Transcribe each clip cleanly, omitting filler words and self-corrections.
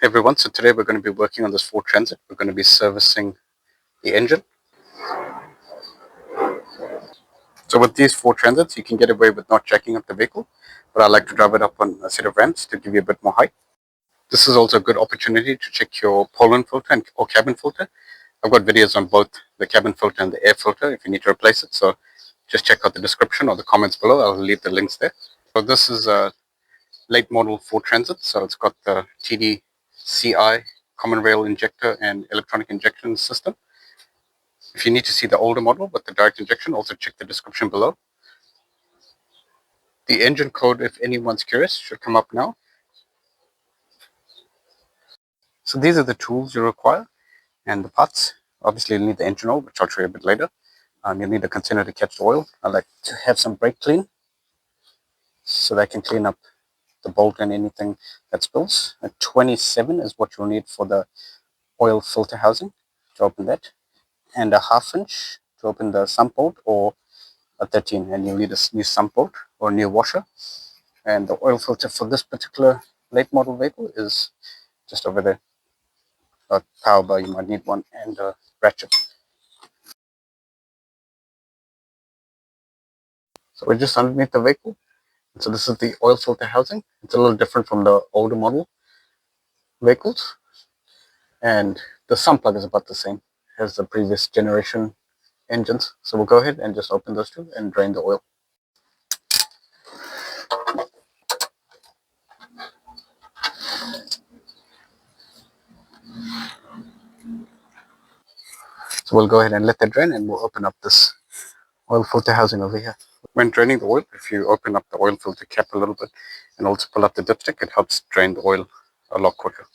Everyone, so today we're going to be working on this Ford Transit. We're going to be servicing the engine. So with these Ford Transits, you can get away with not jacking up the vehicle, but I like to drive it up on a set of ramps to give you a bit more height. This is also a good opportunity to check your pollen filter or cabin filter. I've got videos on both the cabin filter and the air filter if you need to replace it. So just check out the description or the comments below. I'll leave the links there. So this is a late model Ford Transit. So it's got the TDCI, common rail injector and electronic injection system. If you need to see the older model with the direct injection, also check the description below. The engine code, if anyone's curious, should come up now. So these are the tools you require and the parts. Obviously, you'll need the engine oil, which I'll show you a bit later. You'll need a container to catch the oil. I like to have some brake clean so that I can clean up the bolt and anything that spills. A 27 is what you'll need for the oil filter housing to open that, and a 1/2 inch to open the sump bolt, or a 13, and you'll need a new sump bolt or a new washer. And the oil filter for this particular late model vehicle is just over there. A power bar, you might need one, and a ratchet. So we're just underneath the vehicle. So this is the oil filter housing. It's a little different from the older model vehicles, and the sump plug is about the same as the previous generation engines. So we'll go ahead and just open those two and drain the oil. So we'll go ahead and let that drain, and we'll open up this oil filter housing over here. When draining the oil, if you open up the oil filter cap a little bit and also pull up the dipstick, it helps drain the oil a lot quicker.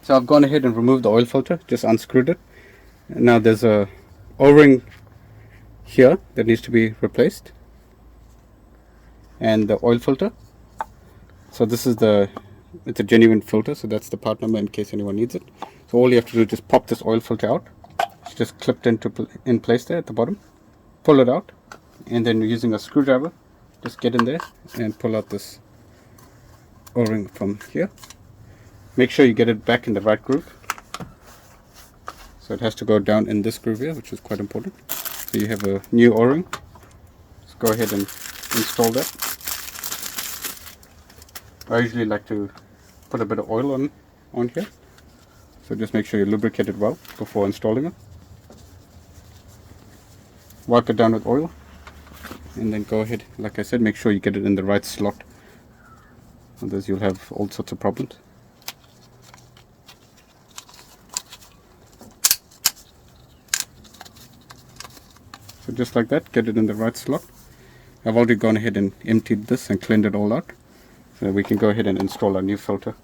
So I've gone ahead and removed the oil filter, just unscrewed it. And now there's a O-ring here that needs to be replaced, and the oil filter. So this is it's a genuine filter, so that's the part number in case anyone needs it. So all you have to do is just pop this oil filter out. It's just clipped in place there at the bottom. Pull it out, and then using a screwdriver, just get in there and pull out this O-ring from here. Make sure you get it back in the right groove. So it has to go down in this groove here, which is quite important. So you have a new O-ring. Let's go ahead and install that. I usually like to put a bit of oil on here. So just make sure you lubricate it well before installing it. Wipe it down with oil, and then go ahead, like I said, make sure you get it in the right slot. Otherwise you'll have all sorts of problems. So just like that, get it in the right slot. I've already gone ahead and emptied this and cleaned it all out. So we can go ahead and install our new filter.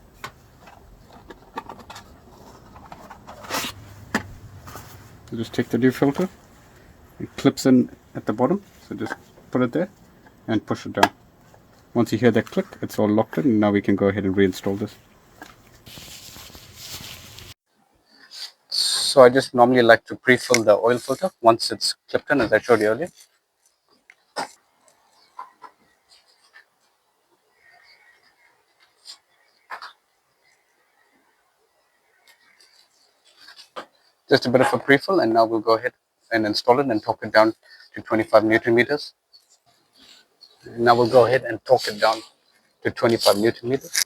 So just take the new filter. It clips in at the bottom, so just put it there and push it down. Once you hear that click, it's all locked in, and now we can go ahead and reinstall this. So I just normally like to pre-fill the oil filter once it's clipped in, as I showed you earlier. Just a bit of a pre-fill, and now we'll go ahead and install it and torque it down to 25 Newton meters. Now we'll go ahead and torque it down to 25 Newton meters.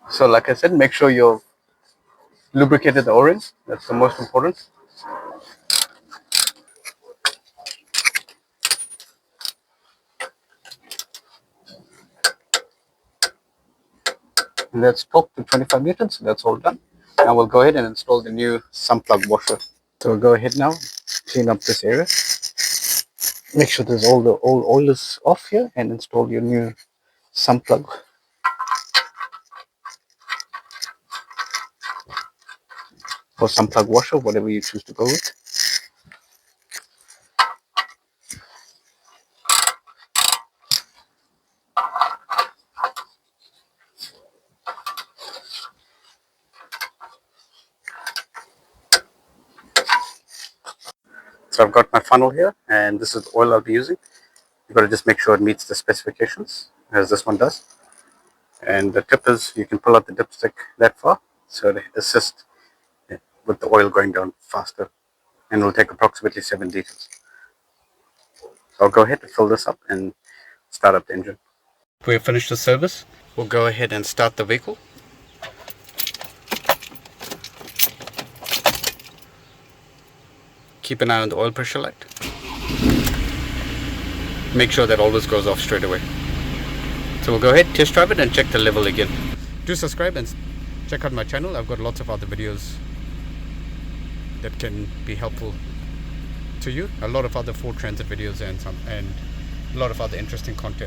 So like I said, make sure you've lubricated the O-rings. That's the most important. And that's torqued to 25 Newtons. So that's all done. Now we'll go ahead and install the new sump plug washer. So we'll go ahead now, clean up this area. Make sure there's all the old oil is off here, and install your new sump plug. Or sump plug washer, whatever you choose to go with. So I've got my funnel here, and this is the oil I'll be using. You've got to just make sure it meets the specifications, as this one does. And the tip is, you can pull out the dipstick that far, so to assist with the oil going down faster. And it'll take approximately 7 liters. So I'll go ahead and fill this up and start up the engine. We've finished the service. We'll go ahead and start the vehicle. Keep an eye on the oil pressure light. Make sure that always goes off straight away. So we'll go ahead, test drive it, and check the level again. Do subscribe and check out my channel. I've got lots of other videos that can be helpful to you. A lot of other Ford Transit videos and a lot of other interesting content.